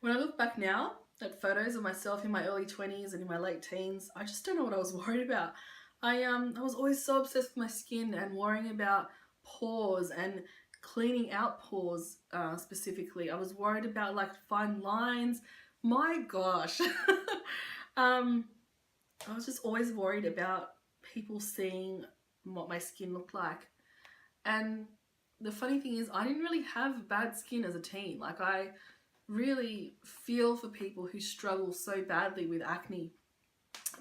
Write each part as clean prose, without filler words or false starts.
When I look back now at photos of myself in my early 20s and in my late teens, I just don't know what I was worried about. I was always so obsessed with my skin and worrying about pores and cleaning out pores specifically. I was worried about like fine lines. My gosh. um, I was just always worried about people seeing what my skin looked like. And the funny thing is, I didn't really have bad skin as a teen. Like, I really feel for people who struggle so badly with acne,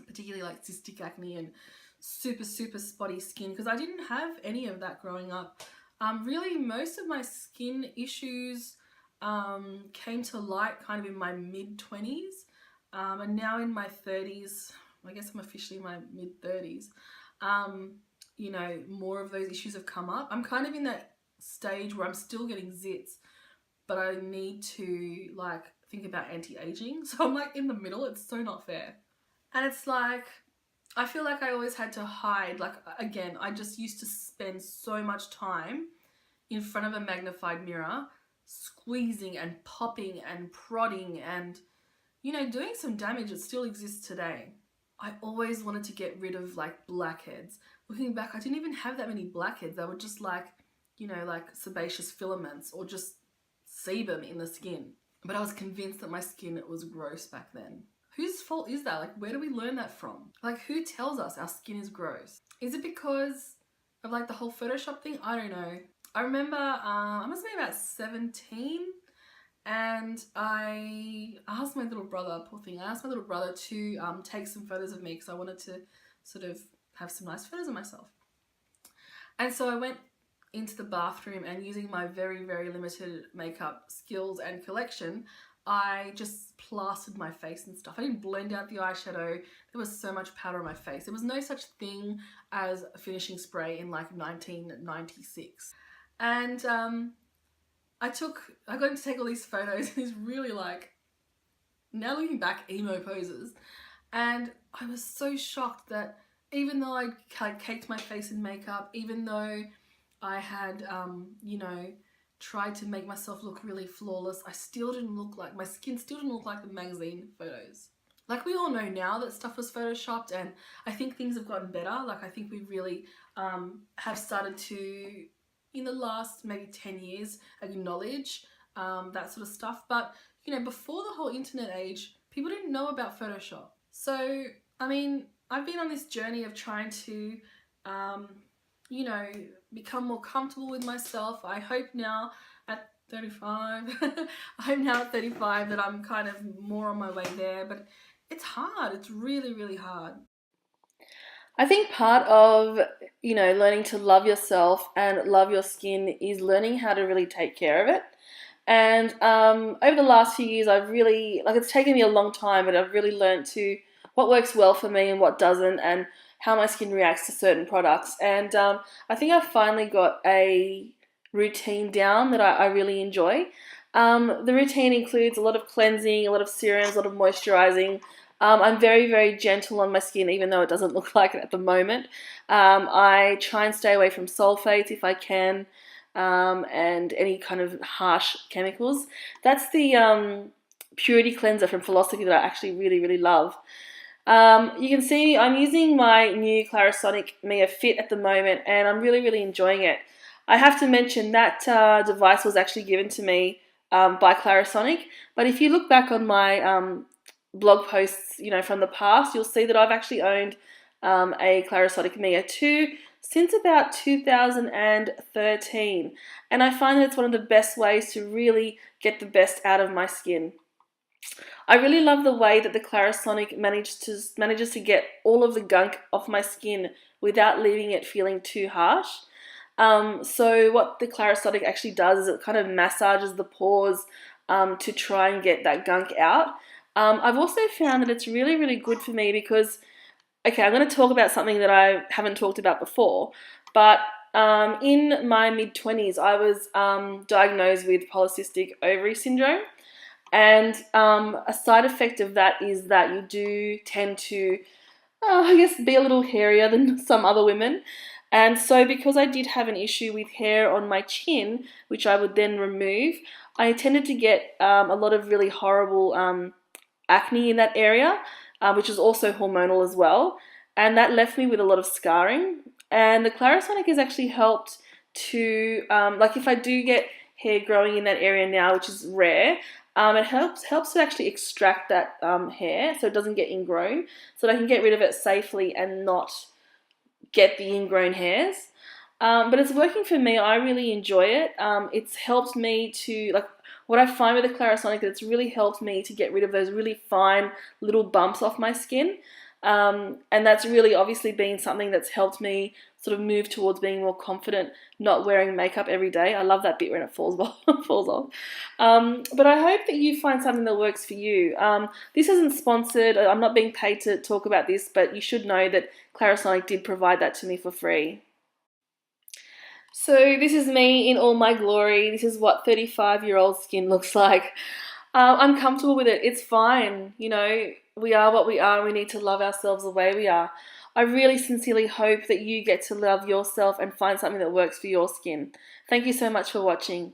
particularly like cystic acne and super, super spotty skin, because I didn't have any of that growing up. Really, most of my skin issues came to light kind of in my mid 20s, and now in my 30s. I guess I'm officially in my mid 30s. Um, more of those issues have come up. I'm kind of in that stage where I'm still getting zits, but I need to like think about anti-aging. So I'm like in the middle. It's so not fair. And it's like I feel like I always had to hide. Like again, I just used to spend so much time in front of a magnified mirror, squeezing and popping and prodding and doing some damage that still exists today. I always wanted to get rid of like blackheads. Looking back, I didn't even have that many blackheads. They were just like, like sebaceous filaments or just sebum in the skin. But I was convinced that my skin was gross back then. Whose fault is that? Like, where do we learn that from? Like, who tells us our skin is gross? Is it because of like the whole Photoshop thing? I don't know. I remember I must have been about 17 and I asked my little brother, poor thing, I asked my little brother to take some photos of me because I wanted to sort of have some nice photos of myself. And so I went into the bathroom and using my very, very limited makeup skills and collection, I just plastered my face and stuff. I didn't blend out the eyeshadow. There was so much powder on my face. There was no such thing as a finishing spray in like 1996. And I got to take all these photos, these really like, now looking back, emo poses. And I was so shocked that even though I caked my face in makeup, even though I had, tried to make myself look really flawless, I still didn't look like, my skin still didn't look like the magazine photos. Like we all know now that stuff was photoshopped, and I think things have gotten better. Like I think we really have started to, in the last maybe 10 years, acknowledge that sort of stuff. But, before the whole internet age, people didn't know about Photoshop. So, I mean, I've been on this journey of trying to, um, you know, become more comfortable with myself. I hope now at 35, I'm now at 35 that I'm kind of more on my way there, but it's hard. It's really, really hard. I think part of, learning to love yourself and love your skin is learning how to really take care of it. And over the last few years, I've really, like, it's taken me a long time, but I've really learned to what works well for me and what doesn't, and how my skin reacts to certain products. And I think I've finally got a routine down that I really enjoy. The routine includes a lot of cleansing, a lot of serums, a lot of moisturizing. I'm very, very gentle on my skin, even though it doesn't look like it at the moment. I try and stay away from sulfates if I can, and any kind of harsh chemicals. That's the purity cleanser from Philosophy that I actually really, really love. You can see I'm using my new Clarisonic Mia Fit at the moment, and I'm really, really enjoying it. I have to mention that device was actually given to me by Clarisonic, but if you look back on my blog posts, from the past, you'll see that I've actually owned a Clarisonic Mia 2 since about 2013, and I find that it's one of the best ways to really get the best out of my skin. I really love the way that the Clarisonic manages to get all of the gunk off my skin without leaving it feeling too harsh. So what the Clarisonic actually does is it kind of massages the pores to try and get that gunk out. I've also found that it's really, really good for me because, okay, I'm going to talk about something that I haven't talked about before, but in my mid-20s, I was diagnosed with polycystic ovary syndrome. And a side effect of that is that you do tend to, I guess, be a little hairier than some other women. And so because I did have an issue with hair on my chin, which I would then remove, I tended to get a lot of really horrible acne in that area, which is also hormonal as well. And that left me with a lot of scarring. And the Clarisonic has actually helped to, like if I do get hair growing in that area now, which is rare, it helps to actually extract that hair so it doesn't get ingrown, so that I can get rid of it safely and not get the ingrown hairs. But it's working for me. I really enjoy it. It's helped me to, like, what I find with the Clarisonic, it's really helped me to get rid of those really fine little bumps off my skin. And that's really obviously been something that's helped me sort of move towards being more confident, not wearing makeup every day. I love that bit when it falls off. But I hope that you find something that works for you. This isn't sponsored. I'm not being paid to talk about this, but you should know that Clarisonic did provide that to me for free. So this is me in all my glory. This is what 35-year-old skin looks like. I'm comfortable with it. It's fine. You know, we are what we are. We need to love ourselves the way we are. I really sincerely hope that you get to love yourself and find something that works for your skin. Thank you so much for watching.